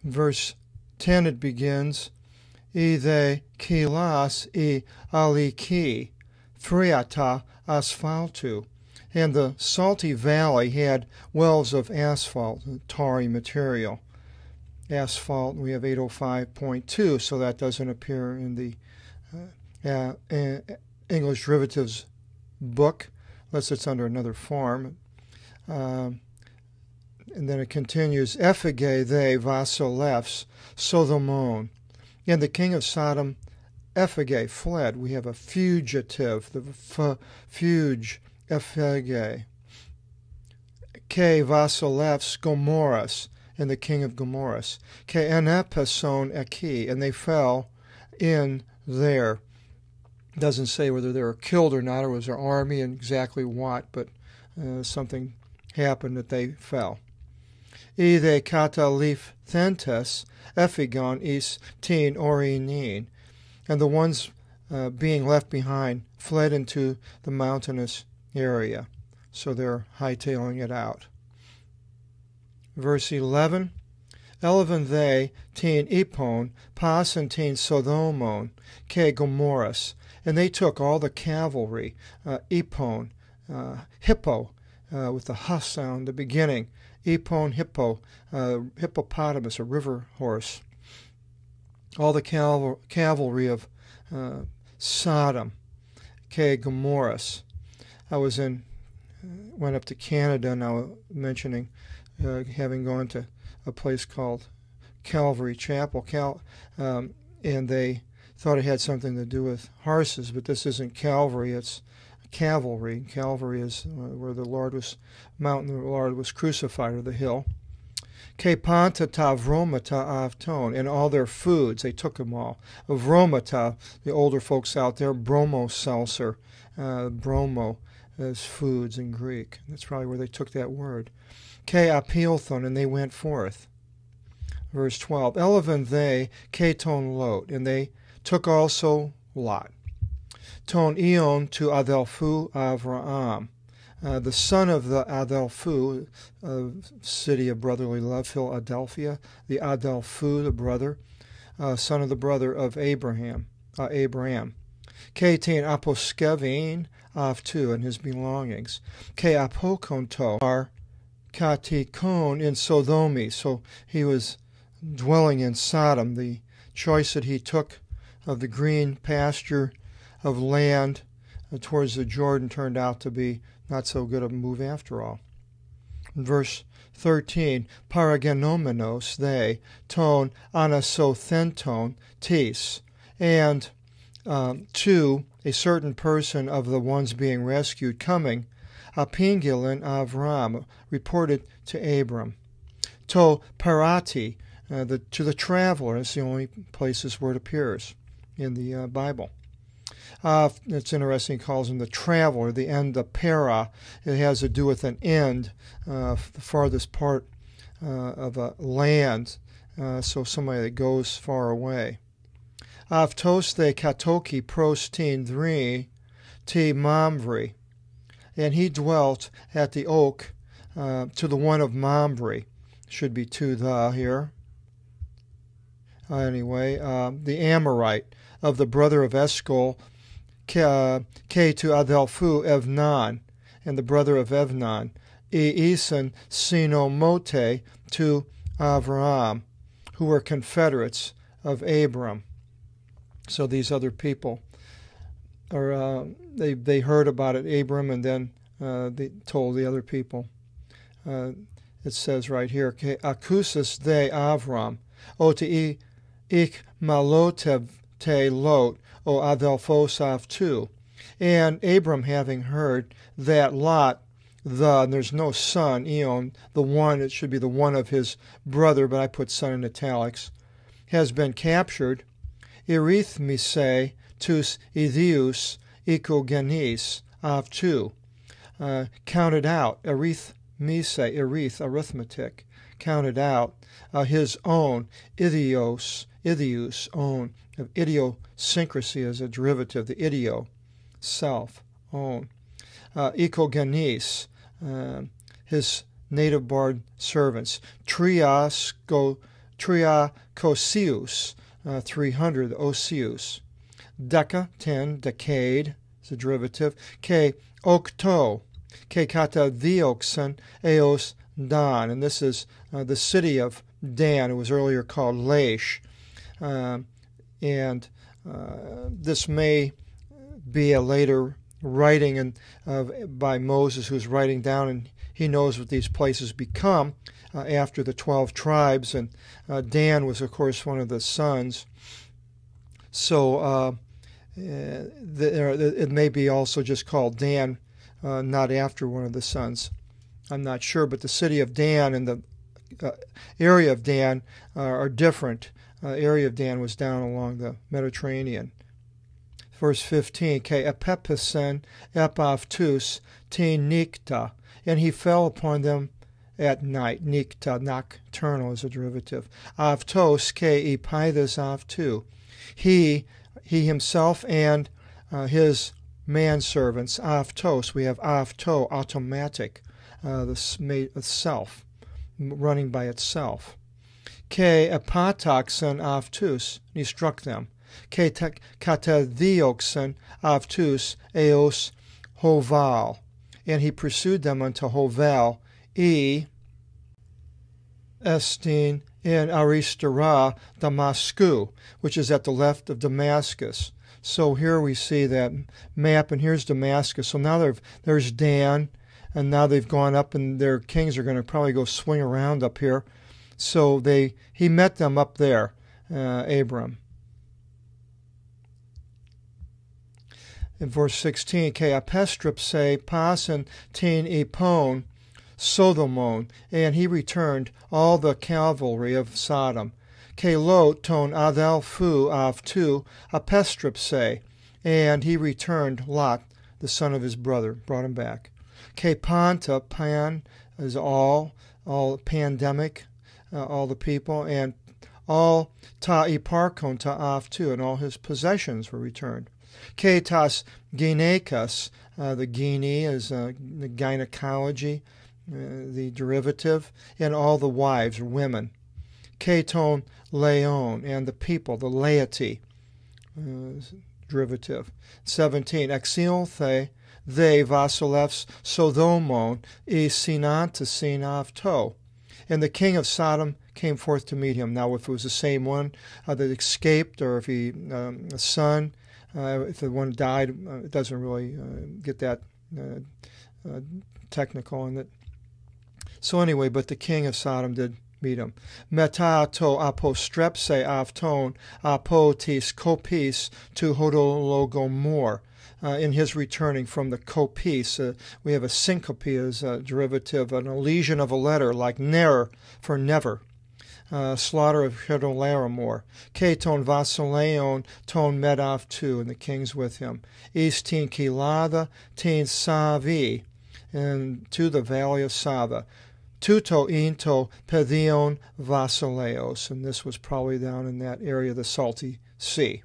Verse 10 it begins, Ide kilas I aliki, friata asphaltu. And the salty valley had wells of asphalt, tarry material. Asphalt, we have 805.2, so that doesn't appear in the English derivatives book, unless it's under another form. And then it continues, Ephige they vasolefs Sodomon. And the king of Sodom, Ephige, fled. We have a fugitive, the fuge, Ephige. Ke vasolefs Gomorras, and the king of Gomorras. Ke enepeson eki, and they fell in there. It doesn't say whether they were killed or not, or was their army and exactly what, but something happened that they fell. Ide katalif thentes ephigon is tin orinin, and the ones being left behind fled into the mountainous area, so they're hightailing it out. Verse 11, Eleven they tin ipon pas and tin sodomon ke Gomorras, and they took all the cavalry, ipon, hippo, with the ha sound, the beginning, ipon hippo, hippopotamus, a river horse, all the cavalry of Sodom, ke Gomorras. I went up to Canada, and I was mentioning having gone to a place called Calvary Chapel, and they thought it had something to do with horses, but this isn't Calvary, it's cavalry. Calvary is where the Lord was crucified, or the hill. Kepanta tavromata avton, and all their foods, they took them all. Vromata, the older folks out there, bromo seltzer, bromo as foods in Greek. That's probably where they took that word. Ke apilthon, and they went forth. Verse 12, Eleven they keton lot, and they took also Lot. Ton ion to Adelphu Avraham, the son of the Adelphu, city of brotherly love, Philadelphia, the Adelphu, the brother, son of the brother of Abraham. Ketin aposkevin avtu, and his belongings. Ke apokonto are katikon in Sodomi, so he was dwelling in Sodom. The choice that he took of the green pasture of land towards the Jordan turned out to be not so good a move after all. In verse 13, paragenomenos they, ton anasothenton tis, and to a certain person of the ones being rescued coming, apingilin Avram, reported to Abram. To parati, to the traveler, it's the only places where it appears in the Bible. It's interesting, he calls him the traveler, the end, the para. It has to do with an end, the farthest part of a land, so somebody that goes far away. Avtos the katoki prostin dri ti mamvri, and he dwelt at the oak to the one of Mamre. Should be to the here. Anyway, the Amorite of the brother of Eshcol, Ke to Adelphu Evnan, and the brother of Evnan, Eisen Sinomote to Avraham, who were confederates of Abram. So these other people are they heard about it, Abram, and then they told the other people. It says right here, Akusus de Avram, o te ik malotev te lot, o Adelphos avtu. And Abram, having heard that Lot, and there's no son, Eon, the one, it should be the one of his brother, but I put son in italics, has been captured, Erithmise tus idius ikogenes avtu, counted out, erith, arithmetic, counted out, his own, idios, own, of idiosyncrasy as a derivative, the idio, self, own. Ikogenes, his native bard servants. Trias Tria cosius, 300, osius. Deca, 10, decade, is a derivative. Ke octo, ke kata dioxen, eos Dan. And this is the city of Dan. It was earlier called Laish. This may be a later writing by Moses, who's writing down, and he knows what these places become after the 12 tribes. And Dan was, of course, one of the sons. So it may be also just called Dan, not after one of the sons. I'm not sure, but the city of Dan and the area of Dan are different. Area of Dan was down along the Mediterranean. Verse 15, Ke epepisen epaftus tin nikta, and he fell upon them at night. Nikta, nocturnal, is a derivative. Avtos ke epithas avtu. He himself and his manservants, avtos, we have avto, automatic, the self, running by itself. Ke epataxen avtus, he struck them. Ke katadioxen avtus eos hoval, and he pursued them unto Hoval, estin in Aristara Damascu, which is at the left of Damascus. So here we see that map, and here's Damascus. So now there's Dan, and now they've gone up, and their kings are going to probably go swing around up here. So he met them up there, Abram. In verse 16, Ke apestripse pasen tin epon Sodomon, and he returned all the cavalry of Sodom. Ke lot ton adelfu avtu apestripse, and he returned Lot, the son of his brother, brought him back. Ke panta, pan is all pandemic, all the people, and all ta iparkon ta avtu, and all his possessions were returned. Ke tas gynekas, the gyne is the gynecology, the derivative, and all the wives, or women. Keton leon, and the people, the laity, derivative. 17. Exilthe, they vasilefs Sodomon, e sinantasin avto. And the king of Sodom came forth to meet him. Now, if it was the same one that escaped, or if a son, if the one died, it doesn't really get that technical in it. So anyway, but the king of Sodom did meet him. Meta to apostrepse avton apotis kopis to hodologomor. In his returning from the kopis, we have a syncope as a derivative, an elision of a letter, like ner for never. Slaughter of Hedolaramor. Keton vasileon ton medav tu, and the king's with him. East tin kilada tin savi, and to the valley of Sava. Tuto into pedion vasileos, and this was probably down in that area of the Salty Sea.